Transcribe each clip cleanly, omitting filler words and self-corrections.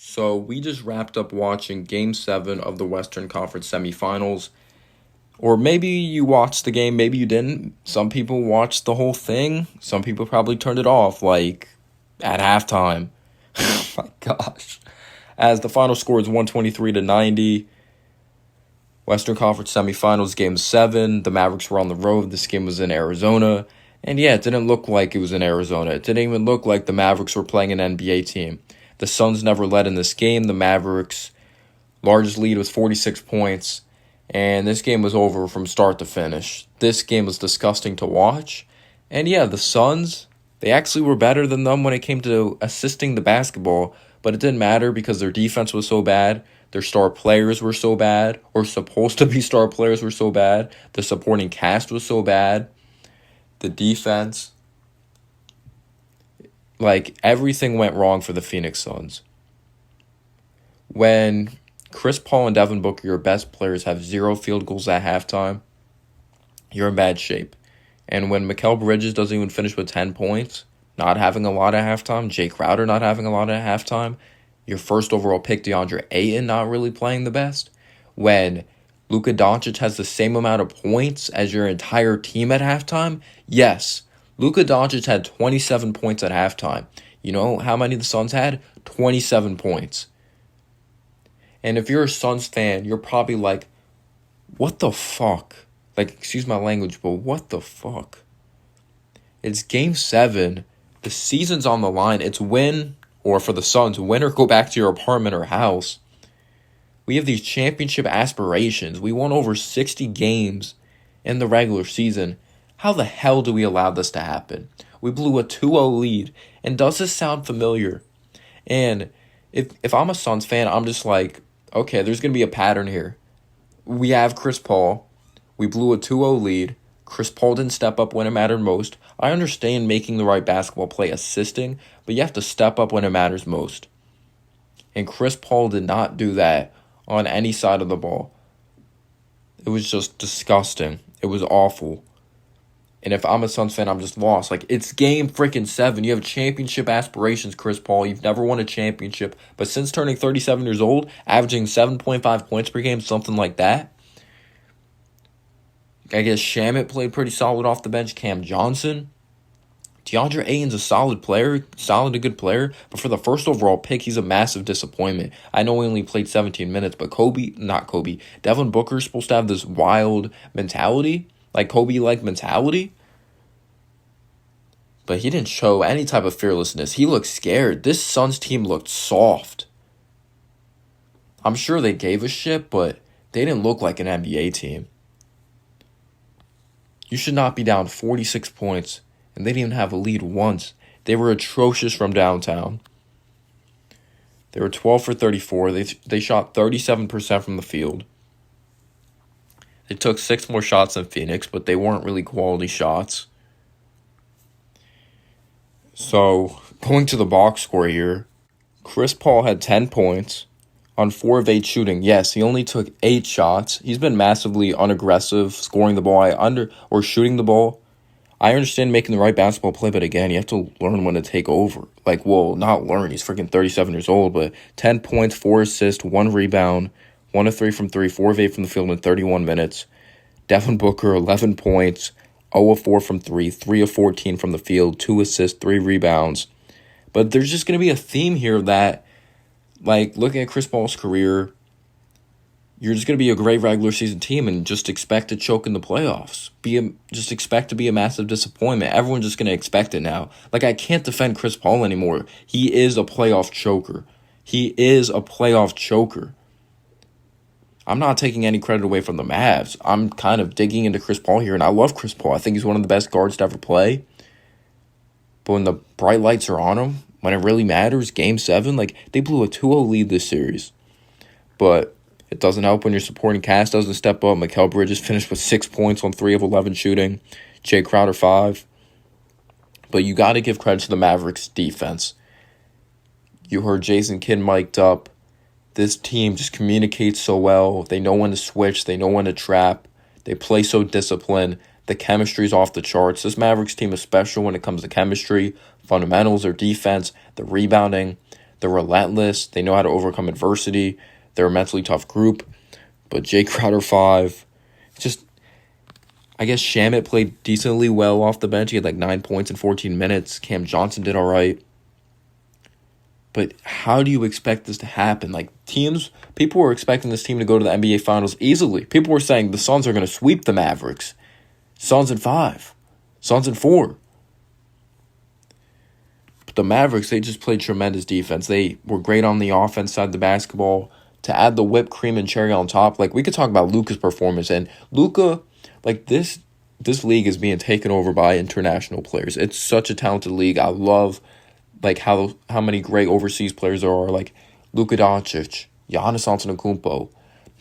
So we just wrapped up watching Game 7 of the Western Conference semifinals. Or maybe you watched the game, maybe you didn't. Some people watched the whole thing. Some people probably turned it off, like, at halftime. Oh my gosh. As the final score is 123-90. Western Conference semifinals, Game 7. The Mavericks were on the road. This game was in Arizona. And yeah, it didn't look like it was in Arizona. It didn't even look like the Mavericks were playing an NBA team. The Suns never led in this game. The Mavericks' largest lead was 46 points. And this game was over from start to finish. This game was disgusting to watch. And yeah, the Suns, they actually were better than them when it came to assisting the basketball. But it didn't matter because their defense was so bad. Their star players were so bad. Or supposed to be star players were so bad. The supporting cast was so bad. The defense. Like, everything went wrong for the Phoenix Suns. When Chris Paul and Devin Booker, your best players, have 0 field goals at halftime, you're in bad shape. And when Mikal Bridges doesn't even finish with 10 points, not having a lot at halftime, Jay Crowder not having a lot at halftime, your first overall pick, DeAndre Ayton, not really playing the best, when Luka Doncic has the same amount of points as your entire team at halftime, yes, Luka Doncic had 27 points at halftime. You know how many the Suns had? 27 points. And if you're a Suns fan, you're probably like, what the fuck? Like, excuse my language, but what the fuck? It's Game 7. The season's on the line. It's win, or for the Suns, win or go back to your apartment or house. We have these championship aspirations. We won over 60 games in the regular season. How the hell do we allow this to happen? We blew a 2-0 lead. And does this sound familiar? And if I'm a Suns fan, I'm just like, okay, there's going to be a pattern here. We have Chris Paul. We blew a 2-0 lead. Chris Paul didn't step up when it mattered most. I understand making the right basketball play, assisting, but you have to step up when it matters most. And Chris Paul did not do that on any side of the ball. It was just disgusting. It was awful. And if I'm a Suns fan, I'm just lost. Like, it's Game freaking 7. You have championship aspirations, Chris Paul. You've never won a championship. But since turning 37 years old, averaging 7.5 points per game, something like that. I guess Shamet played pretty solid off the bench. Cam Johnson. DeAndre Ayton's a solid player. A good player. But for the first overall pick, he's a massive disappointment. I know he only played 17 minutes, but Devin Booker's supposed to have this wild mentality. Like Kobe-like mentality. But he didn't show any type of fearlessness. He looked scared. This Suns team looked soft. I'm sure they gave a shit, but they didn't look like an NBA team. You should not be down 46 points, and they didn't even have a lead once. They were atrocious from downtown. They were 12 for 34. They shot 37% from the field. They took 6 more shots than Phoenix, but they weren't really quality shots. So, going to the box score here, Chris Paul had 10 points on 4 of 8 shooting. Yes, he only took 8 shots. He's been massively unaggressive, scoring the ball or shooting the ball. I understand making the right basketball play, but again, you have to learn when to take over. Like, well, not learn. He's freaking 37 years old, but 10 points, 4 assists, 1 rebound, 1 of 3 from 3, 4 of 8 from the field in 31 minutes. Devin Booker, 11 points, 0 of 4 from 3, 3 of 14 from the field, 2 assists, 3 rebounds. But there's just going to be a theme here that, like, looking at Chris Paul's career, you're just going to be a great regular season team and just expect to choke in the playoffs. Just expect to be a massive disappointment. Everyone's just going to expect it now. Like, I can't defend Chris Paul anymore. He is a playoff choker. He is a playoff choker. I'm not taking any credit away from the Mavs. I'm kind of digging into Chris Paul here, and I love Chris Paul. I think he's one of the best guards to ever play. But when the bright lights are on him, when it really matters, Game 7, like, they blew a 2-0 lead this series. But it doesn't help when your supporting cast doesn't step up. Mikal Bridges finished with 6 points on 3 of 11 shooting. Jay Crowder, 5. But you got to give credit to the Mavericks defense. You heard Jason Kidd mic'd up. This team just communicates so well. They know when to switch. They know when to trap. They play so disciplined. The chemistry's off the charts. This Mavericks team is special when it comes to chemistry, fundamentals, their defense, the rebounding. They're relentless. They know how to overcome adversity. They're a mentally tough group. But Jay Crowder 5, just, I guess Shamit played decently well off the bench. He had like 9 points in 14 minutes. Cam Johnson did all right. But how do you expect this to happen? Like, people were expecting this team to go to the NBA Finals easily. People were saying the Suns are going to sweep the Mavericks. Suns in 5. Suns in 4. But the Mavericks, they just played tremendous defense. They were great on the offense side of the basketball. To add the whipped cream and cherry on top, like, we could talk about Luka's performance. And Luka, like, this league is being taken over by international players. It's such a talented league. I love like how many great overseas players there are, like Luka Doncic, Giannis Antetokounmpo,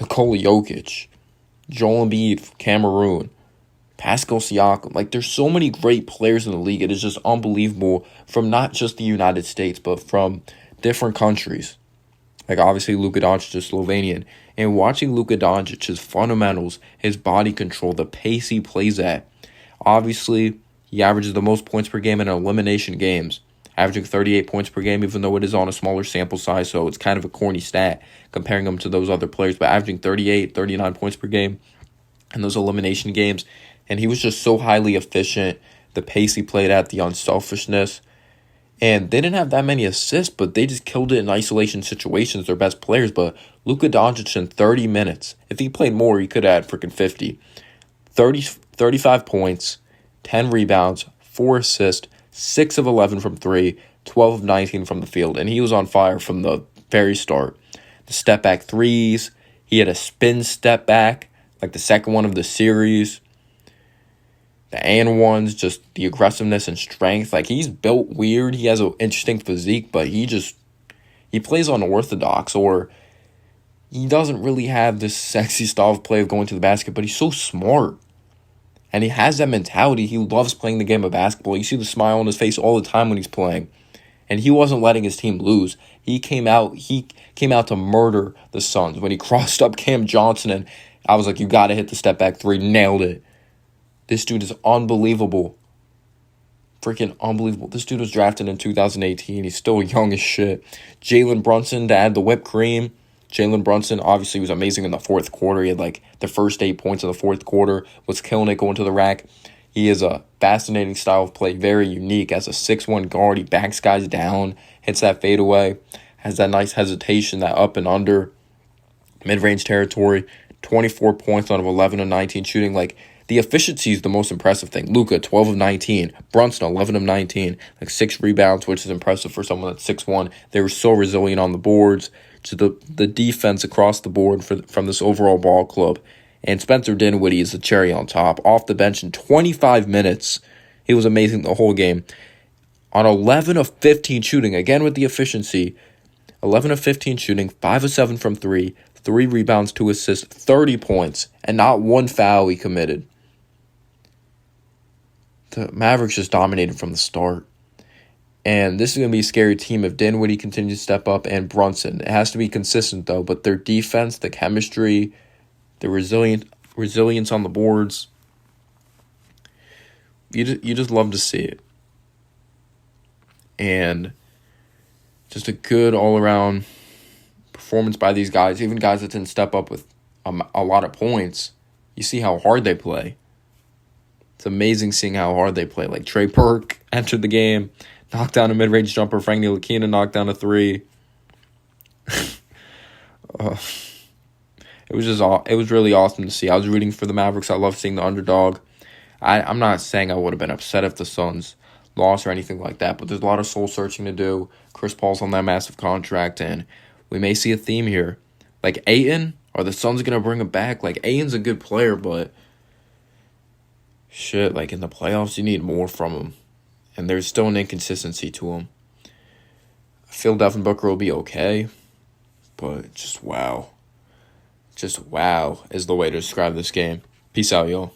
Nikola Jokic, Joel Embiid, Cameroon, Pascal Siakam. Like, there's so many great players in the league. It is just unbelievable from not just the United States, but from different countries. Like, obviously, Luka Doncic is Slovenian. And watching Luka Doncic, his fundamentals, his body control, the pace he plays at. Obviously, he averages the most points per game in elimination games, averaging 38 points per game, even though it is on a smaller sample size, so it's kind of a corny stat comparing him to those other players, but averaging 38, 39 points per game in those elimination games. And he was just so highly efficient, the pace he played at, the unselfishness. And they didn't have that many assists, but they just killed it in isolation situations, their best players. But Luka Doncic in 30 minutes, if he played more, he could have had freaking 50. 35 points, 10 rebounds, 4 assists, 6 of 11 from 3, 12 of 19 from the field. And he was on fire from the very start. The step back threes, he had a spin step back, like the second one of the series. The and ones, just the aggressiveness and strength. Like, he's built weird. He has an interesting physique, but he plays unorthodox, or he doesn't really have this sexy style of play of going to the basket, but he's so smart. And he has that mentality. He loves playing the game of basketball. You see the smile on his face all the time when he's playing. And he wasn't letting his team lose. He came out to murder the Suns. When he crossed up Cam Johnson, and I was like, you got to hit the step back three. Nailed it. This dude is unbelievable. Freaking unbelievable. This dude was drafted in 2018. He's still young as shit. Jalen Brunson to add the whipped cream. Jalen Brunson obviously was amazing in the fourth quarter. He had like the first 8 points of the fourth quarter. Was killing it going to the rack. He is a fascinating style of play. Very unique. As a 6'1 guard, he backs guys down. Hits that fadeaway. Has that nice hesitation, that up and under. Mid-range territory. 24 points out of 11 of 19 shooting. Like, the efficiency is the most impressive thing. Luka, 12 of 19. Brunson, 11 of 19. Like, 6 rebounds, which is impressive for someone that's 6'1". They were so resilient on the boards. To the defense across the board from this overall ball club. And Spencer Dinwiddie is the cherry on top. Off the bench in 25 minutes. He was amazing the whole game. On 11 of 15 shooting, again with the efficiency. 11 of 15 shooting, 5 of 7 from 3. 3 rebounds, 2 assists, 30 points. And not one foul he committed. The Mavericks just dominated from the start. And this is going to be a scary team if Dinwiddie continues to step up and Brunson. It has to be consistent, though. But their defense, the chemistry, the resilience on the boards, you just love to see it. And just a good all-around performance by these guys. Even guys that didn't step up with a lot of points. You see how hard they play. It's amazing seeing how hard they play. Like, Trey Burke entered the game. Knocked down a mid-range jumper. Frank Ntilikina knocked down a 3. It was really awesome to see. I was rooting for the Mavericks. I love seeing the underdog. I'm not saying I would have been upset if the Suns lost or anything like that, but there's a lot of soul-searching to do. Chris Paul's on that massive contract, and we may see a theme here. Like, Ayton, are the Suns going to bring him back? Like, Ayton's a good player, but shit, like, in the playoffs, you need more from him. And there's still an inconsistency to him. I feel Devin Booker will be okay. But just wow. Just wow is the way to describe this game. Peace out, y'all.